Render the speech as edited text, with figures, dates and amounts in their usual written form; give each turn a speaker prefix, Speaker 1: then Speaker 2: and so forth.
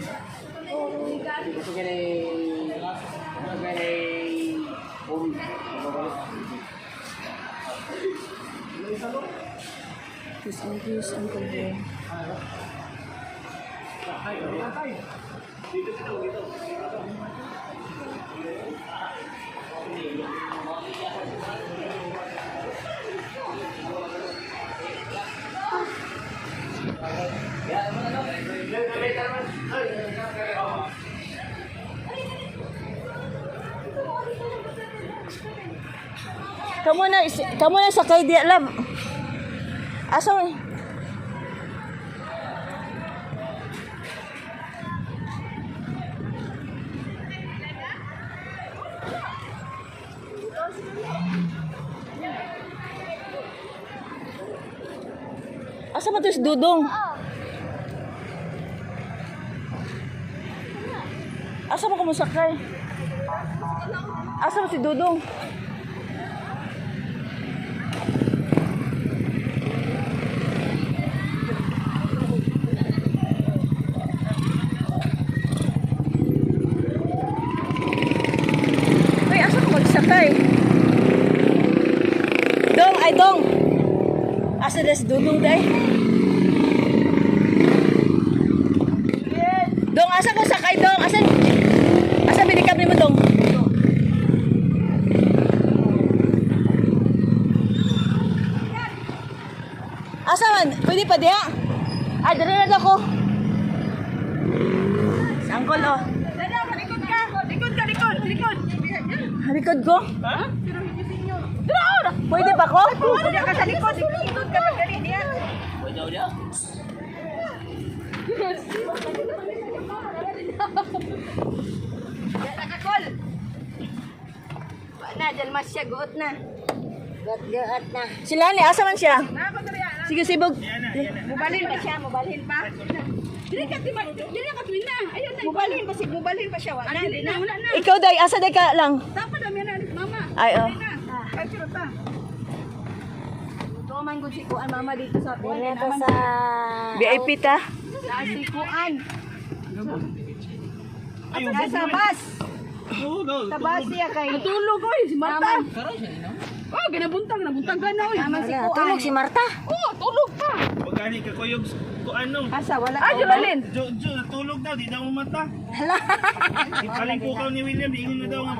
Speaker 1: Ito ganay
Speaker 2: Kiss and kiss ang kubo. Kamu na sakay di alam. Asa mo? Asa ba 'to si Dudong? Asa mo kumusakay? Asa mo si Dudong? Uy, asa ko magsakay? Dong, ay Dong! Asa na si Dudong day? Dong, asa ko sakay Dong? Asa binikap ni mo Dong? Asa man? Pwede pa diya? Ay, dala na ako. Sangkol oh.
Speaker 3: Dada, likod ka. Likod.
Speaker 2: Likod ko?
Speaker 3: Ha? Pero hindi sinyo.
Speaker 2: Pwede pa ko?
Speaker 3: Pwede ka sa likod. Likod ka pag ganyan niya. Nakakol. Na, dyan mas siya. Guot na. Guot na.
Speaker 2: Sila ni, asa man siya?
Speaker 3: Nakakot.
Speaker 2: Sige, sibog.
Speaker 3: Mubalhin pa siya. Mubalhin pa. Dili ka tuwin na. Ayun na. Mubalhin pa siya. Wala na.
Speaker 2: Ikaw day, asa day ka lang?
Speaker 3: Dapat na na mama.
Speaker 2: Ay, oh.
Speaker 3: Ay, siro ta. Ito man gud si kuan mama dito sa kuan.
Speaker 2: Dito sa VIP ta.
Speaker 3: Sa si kuan. Sa bus. Sa bus siya kay. Natulog oy si Marta. Oh, ginabuntag ka na oy. Naman si kuan.
Speaker 2: Tulog si Marta.
Speaker 3: Oh, tulog pa.
Speaker 4: Pagkani ka kuyog ko ano?
Speaker 3: Asa wala. Ay, Jolalin.
Speaker 4: Jo, natulog daw, di daw mata. Ipaling ko ni William, di ingon na daw nga